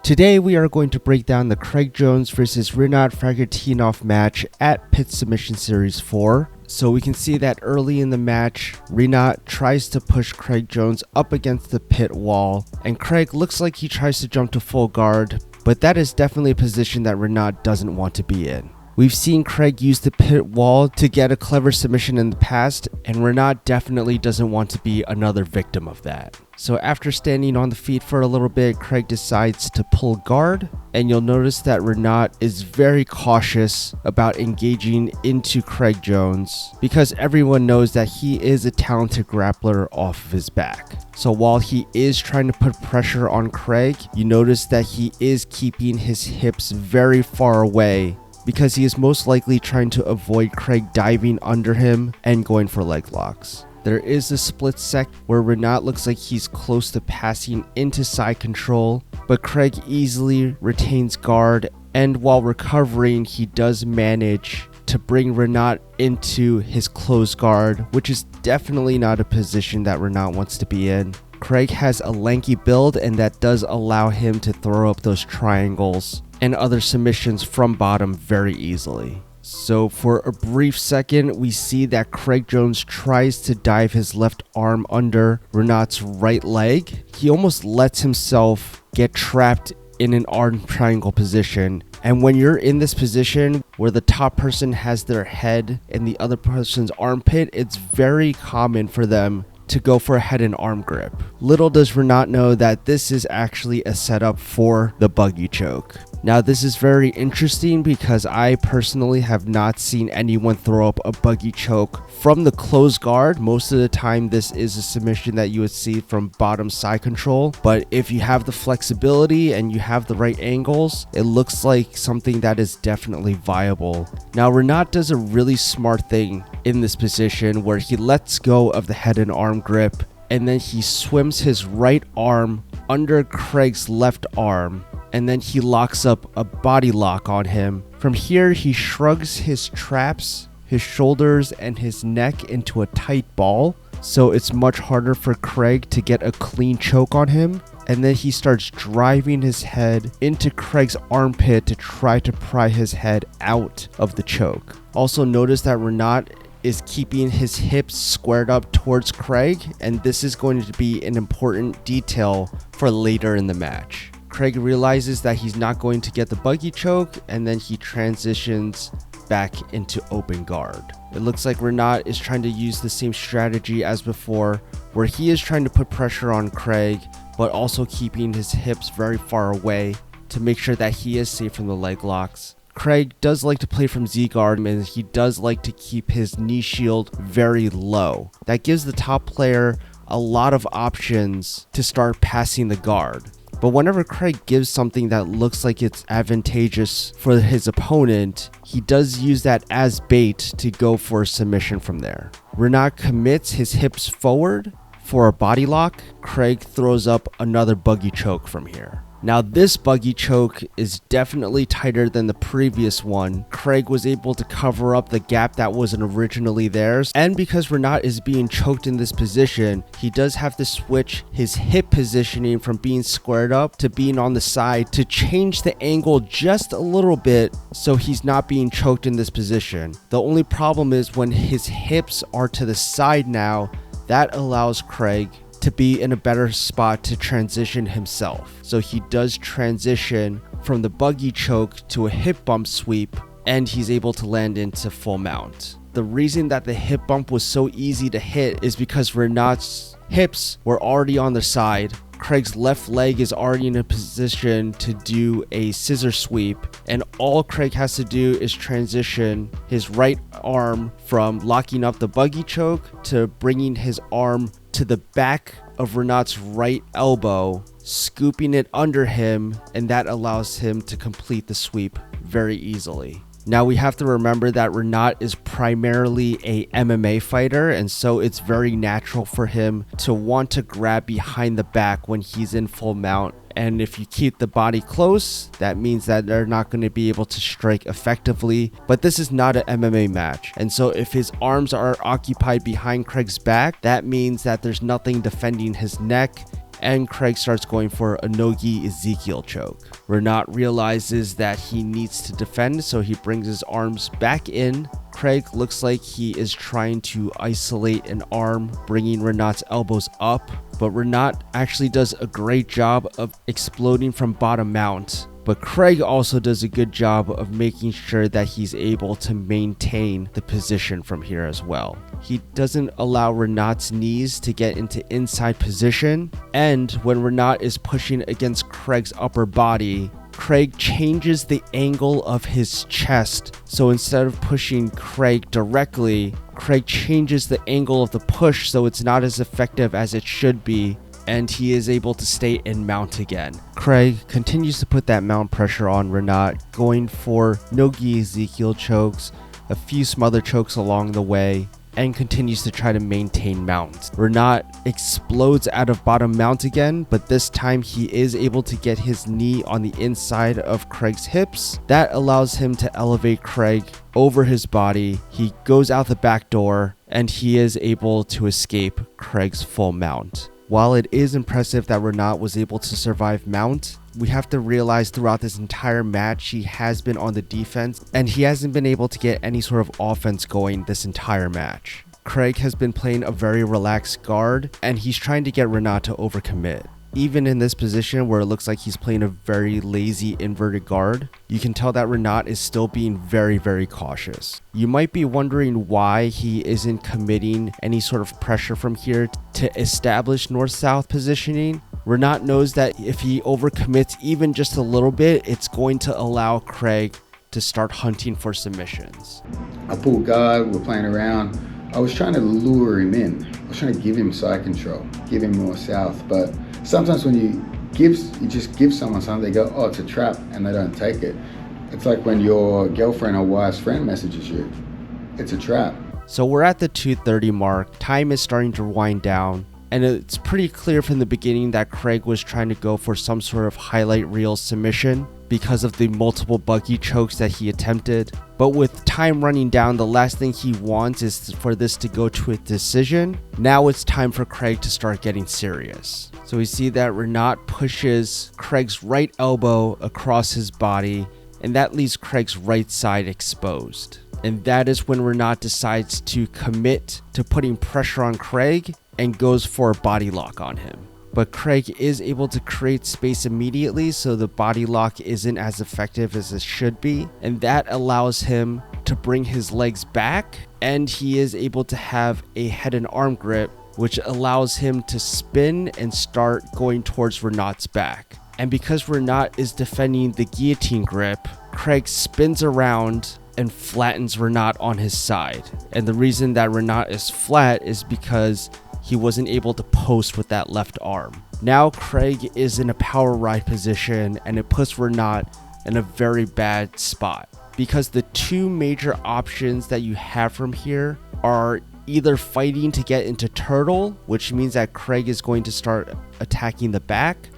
Today we are going to break down the Craig Jones versus Rinat Fakhretdinov match at Pit Submission Series 4. So we can see that early in the match, Rinat tries to push Craig Jones up against the pit wall, and Craig looks like he tries to jump to full guard, but that is definitely a position that Rinat doesn't want to be in. We've seen Craig use the pit wall to get a clever submission in the past, and Rinat definitely doesn't want to be another victim of that. So after standing on the feet for a little bit, Craig decides to pull guard, and you'll notice that Rinat is very cautious about engaging into Craig Jones because everyone knows that he is a talented grappler off of his back. So while he is trying to put pressure on Craig, you notice that he is keeping his hips very far away because he is most likely trying to avoid Craig diving under him and going for leg locks. There is a split sec where Rinat looks like he's close to passing into side control, but Craig easily retains guard, and while recovering, he does manage to bring Rinat into his closed guard, which is definitely not a position that Rinat wants to be in. Craig has a lanky build, and that does allow him to throw up those triangles and other submissions from bottom very easily. So for a brief second, we see that Craig Jones tries to dive his left arm under Rinat's right leg. He almost lets himself get trapped in an arm triangle position. And when you're in this position where the top person has their head in the other person's armpit, it's very common for them to go for a head and arm grip. Little does Rinat know that this is actually a setup for the buggy choke. Now this is very interesting because I personally have not seen anyone throw up a buggy choke from the closed guard. Most of the time this is a submission that you would see from bottom side control, but if you have the flexibility and you have the right angles, it looks like something that is definitely viable. Now Rinat does a really smart thing in this position where he lets go of the head and arm grip, and then he swims his right arm under Craig's left arm, and then he locks up a body lock on him. From here, he shrugs his traps, his shoulders, and his neck into a tight ball, so it's much harder for Craig to get a clean choke on him. And then he starts driving his head into Craig's armpit to try to pry his head out of the choke. Also notice that Rinat is keeping his hips squared up towards Craig, and this is going to be an important detail for later in the match. Craig realizes that he's not going to get the buggy choke, and then he transitions back into open guard. It looks like Rinat is trying to use the same strategy as before, where he is trying to put pressure on Craig, but also keeping his hips very far away to make sure that he is safe from the leg locks. Craig does like to play from Z-guard, and he does like to keep his knee shield very low. That gives the top player a lot of options to start passing the guard. But whenever Craig gives something that looks like it's advantageous for his opponent, he does use that as bait to go for a submission from there. Rinat commits his hips forward for a body lock. Craig throws up another buggy choke from here. Now this buggy choke is definitely tighter than the previous one. Craig was able to cover up the gap that wasn't originally theirs, and because Rinat is being choked in this position, he does have to switch his hip positioning from being squared up to being on the side to change the angle just a little bit so he's not being choked in this position. The only problem is when his hips are to the side now, that allows Craig to be in a better spot to transition himself. So he does transition from the buggy choke to a hip bump sweep, and he's able to land into full mount. The reason that the hip bump was so easy to hit is because Rinat's hips were already on the side. Craig's left leg is already in a position to do a scissor sweep, and all Craig has to do is transition his right arm from locking up the buggy choke to bringing his arm to the back of Rinat's right elbow, scooping it under him, and that allows him to complete the sweep very easily. Now we have to remember that Rinat is primarily a MMA fighter, and so it's very natural for him to want to grab behind the back when he's in full mount. And if you keep the body close, that means that they're not going to be able to strike effectively. But this is not an MMA match. And so if his arms are occupied behind Craig's back, that means that there's nothing defending his neck and Craig starts going for a no-gi Ezekiel choke. Rinat realizes that he needs to defend, so he brings his arms back in. Craig looks like he is trying to isolate an arm, bringing Rinat's elbows up, but Rinat actually does a great job of exploding from bottom mount. But Craig also does a good job of making sure that he's able to maintain the position from here as well. He doesn't allow Rinat's knees to get into inside position, and when Rinat is pushing against Craig's upper body, Craig changes the angle of his chest. So instead of pushing Craig directly, Craig changes the angle of the push so it's not as effective as it should be, and he is able to stay in mount again. Craig continues to put that mount pressure on Rinat, going for no-gi Ezekiel chokes, a few smother chokes along the way, and continues to try to maintain mount. Rinat explodes out of bottom mount again, but this time he is able to get his knee on the inside of Craig's hips. That allows him to elevate Craig over his body. He goes out the back door, and he is able to escape Craig's full mount. While it is impressive that Rinat was able to survive mount, we have to realize throughout this entire match he has been on the defense and he hasn't been able to get any sort of offense going this entire match. Craig has been playing a very relaxed guard and he's trying to get Rinat to overcommit. Even in this position where it looks like he's playing a very lazy inverted guard, you can tell that Rinat is still being very, very cautious. You might be wondering why he isn't committing any sort of pressure from here to establish north-south positioning. Rinat knows that if he overcommits even just a little bit, it's going to allow Craig to start hunting for submissions. I pulled guard, we're playing around. I was trying to lure him in. I was trying to give him side control, give him more south, but sometimes when you just give someone something, they go, oh, it's a trap, and they don't take it. It's like when your girlfriend or wife's friend messages you, it's a trap. So we're at the 2:30 mark, time is starting to wind down, and it's pretty clear from the beginning that Craig was trying to go for some sort of highlight reel submission because of the multiple buggy chokes that he attempted. But with time running down, the last thing he wants is for this to go to a decision. Now it's time for Craig to start getting serious. So we see that Rinat pushes Craig's right elbow across his body, and that leaves Craig's right side exposed. And that is when Rinat decides to commit to putting pressure on Craig and goes for a body lock on him. But Craig is able to create space immediately, so the body lock isn't as effective as it should be, and that allows him to bring his legs back, and he is able to have a head and arm grip, which allows him to spin and start going towards Rinat's back. And because Rinat is defending the guillotine grip, Craig spins around and flattens Rinat on his side. And the reason that Rinat is flat is because he wasn't able to post with that left arm. Now Craig is in a power ride position and it puts Rinat in a very bad spot because the two major options that you have from here are either fighting to get into turtle, which means that Craig is going to start attacking the back,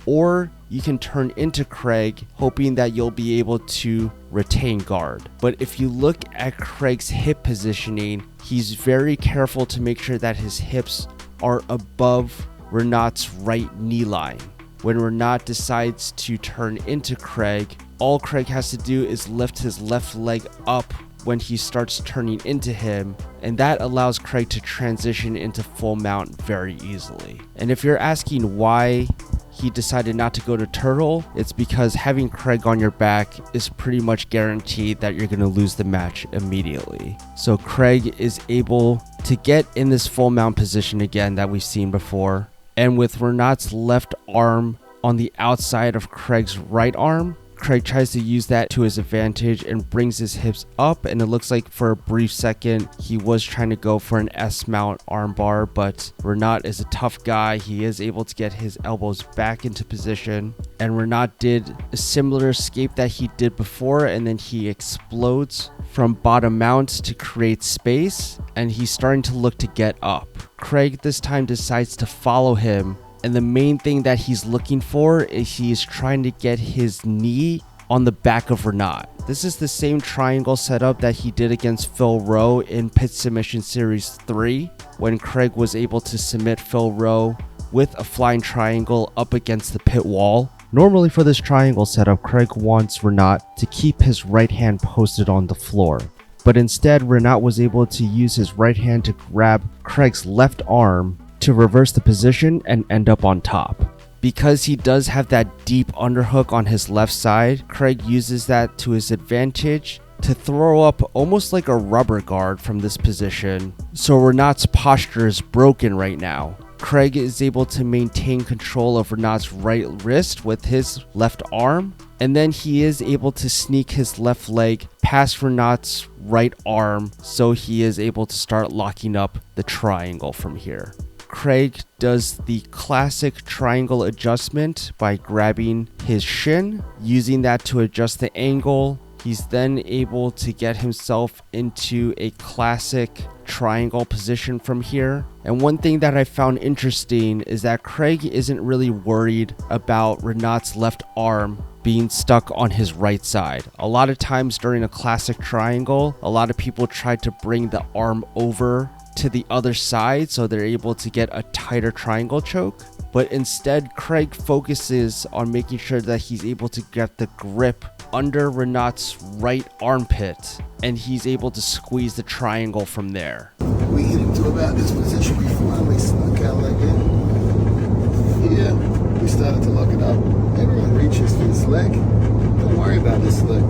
or you can turn into Craig hoping that you'll be able to retain guard. But if you look at Craig's hip positioning, he's very careful to make sure that his hips are above Rinat's right knee line. When Rinat decides to turn into Craig, all Craig has to do is lift his left leg up when he starts turning into him, and that allows Craig to transition into full mount very easily. And if you're asking why he decided not to go to turtle, it's because having Craig on your back is pretty much guaranteed that you're going to lose the match immediately. So Craig is able to get in this full mount position again that we've seen before, and with Rinat's left arm on the outside of Craig's right arm, Craig tries to use that to his advantage and brings his hips up, and it looks like for a brief second he was trying to go for an S-mount armbar, but Rinat is a tough guy. He is able to get his elbows back into position, and Rinat did a similar escape that he did before, and then he explodes from bottom mount to create space, and he's starting to look to get up. Craig this time decides to follow him, and the main thing that he's looking for is he's trying to get his knee on the back of Rinat. This is the same triangle setup that he did against Phil Rowe in Pit Submission Series 3, when Craig was able to submit Phil Rowe with a flying triangle up against the pit wall. Normally for this triangle setup, Craig wants Rinat to keep his right hand posted on the floor. But instead, Rinat was able to use his right hand to grab Craig's left arm to reverse the position and end up on top. Because he does have that deep underhook on his left side, Craig uses that to his advantage to throw up almost like a rubber guard from this position. So Rinat's posture is broken right now. Craig is able to maintain control of Rinat's right wrist with his left arm, and then he is able to sneak his left leg past Rinat's right arm, so he is able to start locking up the triangle from here. Craig does the classic triangle adjustment by grabbing his shin, using that to adjust the angle. He's then able to get himself into a classic triangle position from here. And one thing that I found interesting is that Craig isn't really worried about Rinat's left arm being stuck on his right side. A lot of times during a classic triangle, a lot of people try to bring the arm over to the other side so they're able to get a tighter triangle choke. But instead, Craig focuses on making sure that he's able to get the grip under Rinat's right armpit, and he's able to squeeze the triangle from there. We get into about this position, we finally snuck our leg in. Here, we started to lock it up. Everyone reaches for this leg. Don't worry about this leg.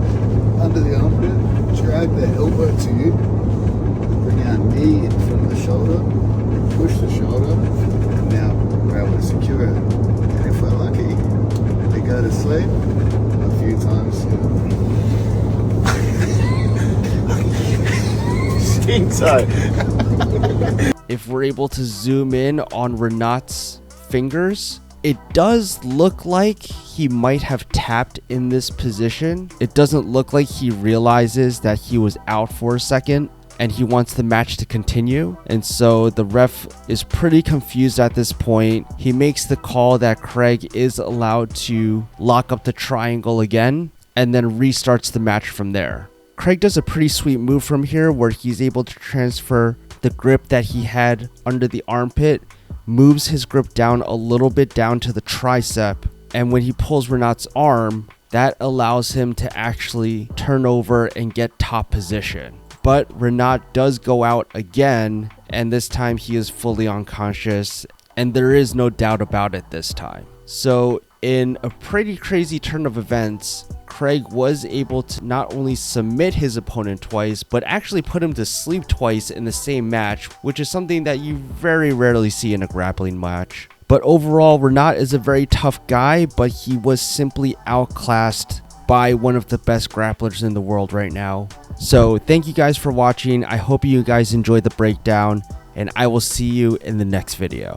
Under the armpit, drag the elbow to you. Bring our knee in front of the shoulder, push the shoulder, and now we're able to secure it. And if we're lucky, we go to sleep a few times. If we're able to zoom in on Rinat's fingers, it does look like he might have tapped in this position. It doesn't look like he realizes that he was out for a second and he wants the match to continue. And so the ref is pretty confused at this point. He makes the call that Craig is allowed to lock up the triangle again and then restarts the match from there. Craig does a pretty sweet move from here where he's able to transfer the grip that he had under the armpit, moves his grip down a little bit down to the tricep, and when he pulls Rinat's arm, that allows him to actually turn over and get top position. But Rinat does go out again, and this time he is fully unconscious, and there is no doubt about it this time. So in a pretty crazy turn of events, Craig was able to not only submit his opponent twice, but actually put him to sleep twice in the same match, which is something that you very rarely see in a grappling match. But overall, Rinat is a very tough guy, but he was simply outclassed by one of the best grapplers in the world right now. So thank you guys for watching. I hope you guys enjoyed the breakdown, and I will see you in the next video.